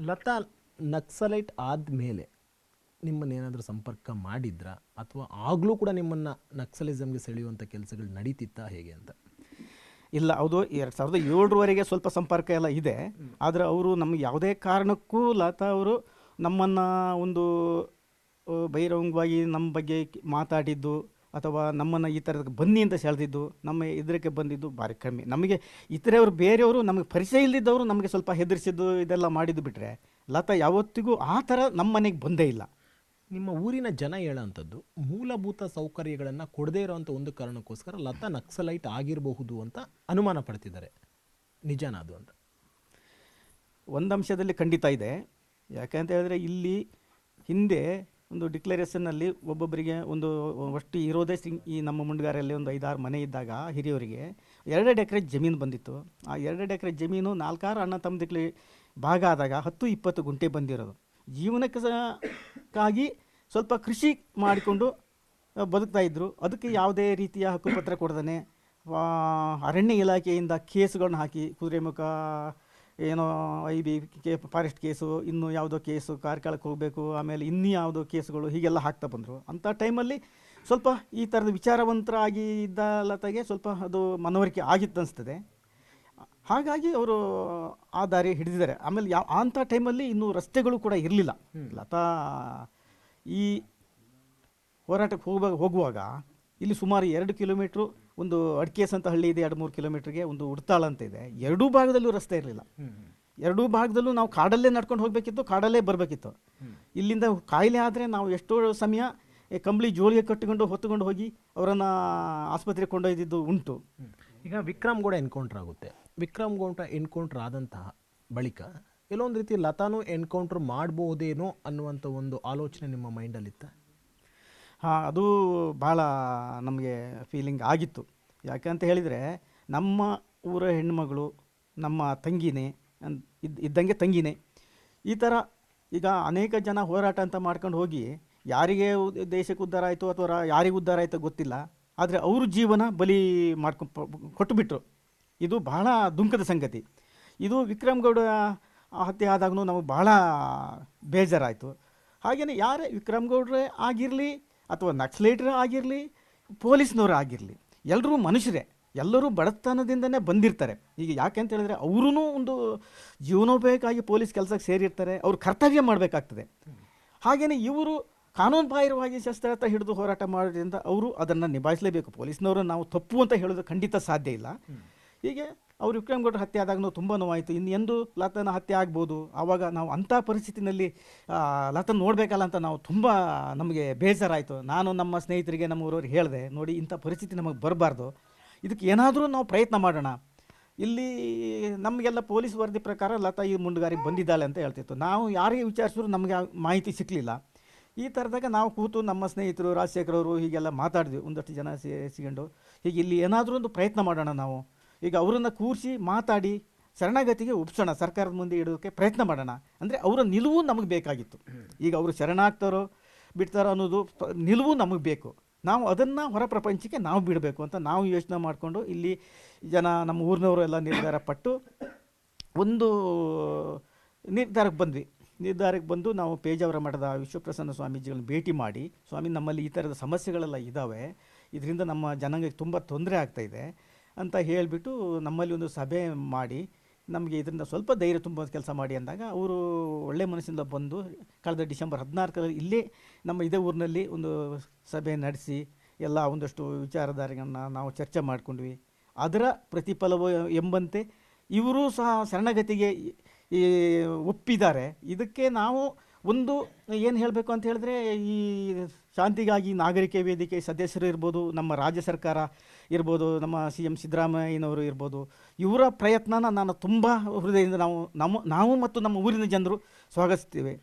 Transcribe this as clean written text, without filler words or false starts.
Lata Naxalite ಆದಮೇಲೆ ನಿಮ್ಮನ್ನೇನಾದರೂ ಸಂಪರ್ಕ ಮಾಡಿದ್ರಾ ಅಥವಾ ಆಗಲೂ ಕೂಡ ನಿಮ್ಮನ್ನು ನಕ್ಸಲಿಸಮ್ಗೆ ಸೆಳೆಯುವಂಥ ಕೆಲಸಗಳು ನಡೀತಿತ್ತಾ ಹೇಗೆ ಅಂತ? ಇಲ್ಲ, ಹೌದು, 2007ರವರೆಗೆ ಸ್ವಲ್ಪ ಸಂಪರ್ಕ ಎಲ್ಲ ಇದೆ. ಆದರೆ ಅವರು ನಮಗೆ ಯಾವುದೇ ಕಾರಣಕ್ಕೂ ಲತಾ ಅವರು ನಮ್ಮನ್ನು ಒಂದು ಬಹಿರಂಗವಾಗಿ ನಮ್ಮ ಬಗ್ಗೆ ಮಾತಾಡಿದ್ದು ಅಥವಾ ನಮ್ಮನ್ನು ಈ ಥರದ ಬನ್ನಿ ಅಂತ ಸೆಳೆದಿದ್ದು, ನಮ್ಮ ಇದಕ್ಕೆ ಬಂದಿದ್ದು ಭಾರಿ ಕಮ್ಮಿ. ನಮಗೆ ಇತರೆಯವರು ಬೇರೆಯವರು ನಮಗೆ ಪರಿಚಯ ಇಲ್ಲದಿದ್ದವರು ನಮಗೆ ಸ್ವಲ್ಪ ಹೆದರಿಸಿದ್ದು ಇದೆಲ್ಲ ಮಾಡಿದ್ದು ಬಿಟ್ಟರೆ ಲತಾ ಯಾವತ್ತಿಗೂ ಆ ಥರ ನಮ್ಮ ಮನೆಗೆ ಬಂದೇ ಇಲ್ಲ. ನಿಮ್ಮ ಊರಿನ ಜನ ಹೇಳೋಂಥದ್ದು ಮೂಲಭೂತ ಸೌಕರ್ಯಗಳನ್ನು ಕೊಡದೇ ಇರೋವಂಥ ಒಂದು ಕಾರಣಕ್ಕೋಸ್ಕರ ಲತಾ ನಕ್ಸಲೈಟ್ ಆಗಿರಬಹುದು ಅಂತ ಅನುಮಾನ ಪಡ್ತಿದ್ದಾರೆ. ನಿಜಾನ ಅದು ಅಂತ? ಒಂದು ಅಂಶದಲ್ಲಿ ಖಂಡಿತ ಇದೆ. ಯಾಕೆಂತ ಹೇಳಿದ್ರೆ ಇಲ್ಲಿ ಹಿಂದೆ ಒಂದು ಡಿಕ್ಲರೇಷನ್ನಲ್ಲಿ ಒಬ್ಬೊಬ್ಬರಿಗೆ ಒಂದು ಅಷ್ಟು ಇರೋದೇ ಈ ನಮ್ಮ ಮುಂಡ್ಗಾರಲ್ಲಿ ಒಂದು 5-6 ಮನೆ ಇದ್ದಾಗ ಹಿರಿಯವರಿಗೆ 2 ಎಕರೆ ಜಮೀನು ಬಂದಿತ್ತು. ಆ 2 ಎಕರೆ ಜಮೀನು 4-6 ಅಣ್ಣ ತಮ್ಮದಿಕ್ಲಿ ಭಾಗ ಆದಾಗ 10-20 ಗುಂಟೆ ಬಂದಿರೋದು. ಜೀವನಕ್ಕಾಗಿ ಸ್ವಲ್ಪ ಕೃಷಿ ಮಾಡಿಕೊಂಡು ಬದುಕ್ತಾ ಇದ್ದರು. ಅದಕ್ಕೆ ಯಾವುದೇ ರೀತಿಯ ಹಕ್ಕುಪತ್ರ ಕೊಡದೇ ಅರಣ್ಯ ಇಲಾಖೆಯಿಂದ ಕೇಸುಗಳನ್ನ ಹಾಕಿ ಕುದುರೆಮುಖ ಏನೋ IB ಫಾರೆಸ್ಟ್ ಕೇಸು, ಇನ್ನೂ ಯಾವುದೋ ಕೇಸು, ಕಾರ್ಕಳಕ್ಕೆ ಹೋಗಬೇಕು, ಆಮೇಲೆ ಇನ್ನೂ ಯಾವುದೋ ಕೇಸುಗಳು ಹೀಗೆಲ್ಲ ಹಾಕ್ತಾ ಬಂದರು. ಅಂಥ ಟೈಮಲ್ಲಿ ಸ್ವಲ್ಪ ಈ ಥರದ ವಿಚಾರವಂತರಾಗಿ ಇದ್ದ ಲತಾಗೆ ಸ್ವಲ್ಪ ಅದು ಮನವರಿಕೆ ಆಗಿತ್ತು ಅನಿಸ್ತದೆ. ಹಾಗಾಗಿ ಅವರು ಆ ದಾರಿ ಹಿಡಿದಿದ್ದಾರೆ. ಆಮೇಲೆ ಅಂಥ ಟೈಮಲ್ಲಿ ಇನ್ನೂ ರಸ್ತೆಗಳು ಕೂಡ ಇರಲಿಲ್ಲ. ಲತಾ ಈ ಹೋರಾಟಕ್ಕೆ ಹೋಗುವಾಗ ಇಲ್ಲಿ ಸುಮಾರು 2 ಕಿಲೋಮೀಟ್ರು ಒಂದು ಅಡ್ಕೇಸ್ ಅಂತ ಹಳ್ಳಿ ಇದೆ, 2-3 ಕಿಲೋಮೀಟ್ರಿಗೆ ಒಂದು ಉಡ್ತಾಳ ಅಂತ ಇದೆ. 2 ಭಾಗದಲ್ಲೂ ರಸ್ತೆ ಇರಲಿಲ್ಲ. 2 ಭಾಗದಲ್ಲೂ ನಾವು ಕಾಡಲ್ಲೇ ನಡ್ಕೊಂಡು ಹೋಗಬೇಕಿತ್ತು, ಕಾಡಲ್ಲೇ ಬರಬೇಕಿತ್ತು. ಇಲ್ಲಿಂದ ಕಾಯಿಲೆ ಆದರೆ ನಾವು ಎಷ್ಟೋ ಸಮಯ ಕಂಬಳಿ ಜೋಳಿಗೆ ಕಟ್ಟಿಕೊಂಡು ಹೊತ್ತುಕೊಂಡು ಹೋಗಿ ಅವರನ್ನು ಆಸ್ಪತ್ರೆಗೆ ಕೊಂಡೊಯ್ದಿದ್ದು ಉಂಟು. ಈಗ ವಿಕ್ರಮ್ ಗೌಡ ಎನ್ಕೌಂಟ್ರ್ ಆಗುತ್ತೆ. ವಿಕ್ರಮ್ ಗೌಡ ಎನ್ಕೌಂಟ್ರ್ ಆದಂತಹ ಬಳಿಕ ಕೆಲವೊಂದು ರೀತಿ ಲತಾನು ಎನ್ಕೌಂಟ್ರ್ ಮಾಡ್ಬೋದೇನೋ ಅನ್ನುವಂಥ ಒಂದು ಆಲೋಚನೆ ನಿಮ್ಮ ಮೈಂಡಲ್ಲಿತ್ತ? ಹಾಂ, ಅದು ಭಾಳ ನಮಗೆ ಫೀಲಿಂಗ್ ಆಗಿತ್ತು. ಯಾಕಂತ ಹೇಳಿದರೆ ನಮ್ಮ ಊರ ಹೆಣ್ಣುಮಗಳು ನಮ್ಮ ತಂಗಿನೇ ಇದ್ದಂಗೆ ತಂಗಿನೇ. ಈ ಥರ ಈಗ ಅನೇಕ ಜನ ಹೋರಾಟ ಅಂತ ಮಾಡ್ಕೊಂಡು ಹೋಗಿ ಯಾರಿಗೆ ದೇಶಕ್ಕೆ ಉದ್ಧಾರ ಆಯಿತು ಅಥವಾ ಯಾರಿಗೆ ಉದ್ಧಾರ ಆಯಿತು ಗೊತ್ತಿಲ್ಲ, ಆದರೆ ಅವರು ಜೀವನ ಬಲಿ ಕೊಟ್ಟುಬಿಟ್ರು. ಇದು ಬಹಳ ದುಃಖದ ಸಂಗತಿ. ಇದು ವಿಕ್ರಮ್ ಗೌಡ ಹತ್ಯೆ ಆದಾಗೂ ನಮಗೆ ಭಾಳ ಬೇಜಾರಾಯಿತು. ಹಾಗೆಯೇ ಯಾರೇ ವಿಕ್ರಮ್ ಗೌಡ್ರೇ ಆಗಿರಲಿ ಅಥವಾ ನಕ್ಸಲೈಟ್ರೇ ಆಗಿರಲಿ, ಪೊಲೀಸ್ನವರೇ ಆಗಿರಲಿ, ಎಲ್ಲರೂ ಮನುಷ್ಯರೇ, ಎಲ್ಲರೂ ಬಡತನದಿಂದನೇ ಬಂದಿರ್ತಾರೆ. ಈಗ ಯಾಕೆ ಅಂತ ಹೇಳಿದ್ರೆ ಅವರೂ ಒಂದು ಜೀವನೋಪಯೋಗಕ್ಕಾಗಿ ಪೊಲೀಸ್ ಕೆಲಸಕ್ಕೆ ಸೇರಿರ್ತಾರೆ, ಅವ್ರು ಕರ್ತವ್ಯ ಮಾಡಬೇಕಾಗ್ತದೆ. ಹಾಗೆಯೇ ಇವರು ಕಾನೂನು ಬಾಹಿರವಾಗಿ ಶಸ್ತ್ರಾಸ್ತ್ರ ಹಿಡಿದು ಹೋರಾಟ ಮಾಡೋದ್ರಿಂದ ಅವರು ಅದನ್ನು ನಿಭಾಯಿಸಲೇಬೇಕು. ಪೊಲೀಸ್ನವರು ನಾವು ತಪ್ಪು ಅಂತ ಹೇಳೋದು ಖಂಡಿತ ಸಾಧ್ಯ ಇಲ್ಲ. ಹೀಗೆ ಅವರು ವಿಕ್ರಮ್ ಗೌಡ್ರ ಹತ್ಯೆ ಆದಾಗ ನಾವು ತುಂಬ ನೋವಾಯಿತು. ಎಂದು ಲತನ ಹತ್ಯೆ ಆಗ್ಬೋದು, ಆವಾಗ ನಾವು ಅಂಥ ಪರಿಸ್ಥಿತಿನಲ್ಲಿ ಲತನ ನೋಡಬೇಕಲ್ಲ ಅಂತ ನಾವು ತುಂಬ ನಮಗೆ ಬೇಜಾರಾಯಿತು. ನಾನು ನಮ್ಮ ಸ್ನೇಹಿತರಿಗೆ ನಮ್ಮ ಊರವ್ರಿಗೆ ಹೇಳಿದೆ, ನೋಡಿ ಇಂಥ ಪರಿಸ್ಥಿತಿ ನಮಗೆ ಬರಬಾರ್ದು, ಇದಕ್ಕೆ ಏನಾದರೂ ನಾವು ಪ್ರಯತ್ನ ಮಾಡೋಣ. ಇಲ್ಲಿ ನಮಗೆಲ್ಲ ಪೊಲೀಸ್ ವರದಿ ಪ್ರಕಾರ ಲತಾ ಈ ಮುಂಡುಗಾರಿಗೆ ಬಂದಿದ್ದಾಳೆ ಅಂತ ಹೇಳ್ತಿತ್ತು. ನಾವು ಯಾರಿಗೆ ವಿಚಾರಿಸಿದ್ರು ನಮಗೆ ಮಾಹಿತಿ ಸಿಕ್ಕಲಿಲ್ಲ. ಈ ಥರದಾಗ ನಾವು ಕೂತು ನಮ್ಮ ಸ್ನೇಹಿತರು ರಾಜಶೇಖರ್ ಅವರು ಹೀಗೆಲ್ಲ ಮಾತಾಡಿದ್ವಿ, ಒಂದಷ್ಟು ಜನ ಸೇರಿಸಿಕೊಂಡು ಹೀಗೆ ಇಲ್ಲಿ ಏನಾದರೂ ಒಂದು ಪ್ರಯತ್ನ ಮಾಡೋಣ. ನಾವು ಈಗ ಅವರನ್ನು ಕೂರಿಸಿ ಮಾತಾಡಿ ಶರಣಾಗತಿಗೆ ಒಪ್ಸೋಣ, ಸರ್ಕಾರದ ಮುಂದೆ ಇಡೋಕ್ಕೆ ಪ್ರಯತ್ನ ಮಾಡೋಣ. ಅಂದರೆ ಅವರ ನಿಲುವು ನಮಗೆ ಬೇಕಾಗಿತ್ತು. ಈಗ ಅವರು ಶರಣಾಗ್ತಾರೋ ಬಿಡ್ತಾರೋ ಅನ್ನೋದು ನಿಲುವು ನಮಗೆ ಬೇಕು. ನಾವು ಅದನ್ನು ಹೊರ ಪ್ರಪಂಚಕ್ಕೆ ನಾವು ಬಿಡಬೇಕು ಅಂತ ನಾವು ಯೋಚನೆ ಮಾಡಿಕೊಂಡು ಇಲ್ಲಿ ಜನ ನಮ್ಮ ಊರಿನವರು ಎಲ್ಲ ನಿರ್ಧಾರ ಪಟ್ಟು ಒಂದು ನಿರ್ಧಾರಕ್ಕೆ ಬಂದು ನಾವು ಪೇಜಾವರ ಮಠದ ವಿಶ್ವಪ್ರಸನ್ನ ಸ್ವಾಮೀಜಿಗಳನ್ನ ಭೇಟಿ ಮಾಡಿ, ಸ್ವಾಮಿ ನಮ್ಮಲ್ಲಿ ಈ ಥರದ ಸಮಸ್ಯೆಗಳೆಲ್ಲ ಇದ್ದಾವೆ, ಇದರಿಂದ ನಮ್ಮ ಜನಾಂಗಕ್ಕೆ ತುಂಬ ತೊಂದರೆ ಆಗ್ತಾಯಿದೆ ಅಂತ ಹೇಳಿಬಿಟ್ಟು ನಮ್ಮಲ್ಲಿ ಒಂದು ಸಭೆ ಮಾಡಿ ನಮಗೆ ಇದರಿಂದ ಸ್ವಲ್ಪ ಧೈರ್ಯ ತುಂಬ ಕೆಲಸ ಮಾಡಿ ಅಂದಾಗ ಅವರು ಒಳ್ಳೆ ಮನಸ್ಸಿಂದ ಬಂದು ಕಳೆದ ಡಿಸೆಂಬರ್ 14ರಲ್ಲಿ ಇಲ್ಲೇ ನಮ್ಮ ಇದೇ ಊರಿನಲ್ಲಿ ಒಂದು ಸಭೆ ನಡೆಸಿ ಎಲ್ಲ ಒಂದಷ್ಟು ವಿಚಾರಧಾರೆಗಳನ್ನ ನಾವು ಚರ್ಚೆ ಮಾಡ್ಕೊಂಡ್ವಿ. ಅದರ ಪ್ರತಿಫಲವು ಎಂಬಂತೆ ಇವರು ಸಹ ಶರಣಗತಿಗೆ ಒಪ್ಪಿದ್ದಾರೆ. ಇದಕ್ಕೆ ನಾವು ಒಂದು ಏನು ಹೇಳಬೇಕು ಅಂತ ಹೇಳಿದ್ರೆ, ಈ ಶಾಂತಿಗಾಗಿ ನಾಗರಿಕ ವೇದಿಕೆ ಸದಸ್ಯರು ಇರ್ಬೋದು, ನಮ್ಮ ರಾಜ್ಯ ಸರ್ಕಾರ ಇರ್ಬೋದು, ನಮ್ಮ CM ಸಿದ್ದರಾಮಯ್ಯನವರು ಇರ್ಬೋದು, ಇವರ ಪ್ರಯತ್ನನ ನಾನು ತುಂಬ ಹೃದಯದಿಂದ ನಾವು ಮತ್ತು ನಮ್ಮ ಊರಿನ ಜನರು ಸ್ವಾಗತಿಸ್ತೀವಿ.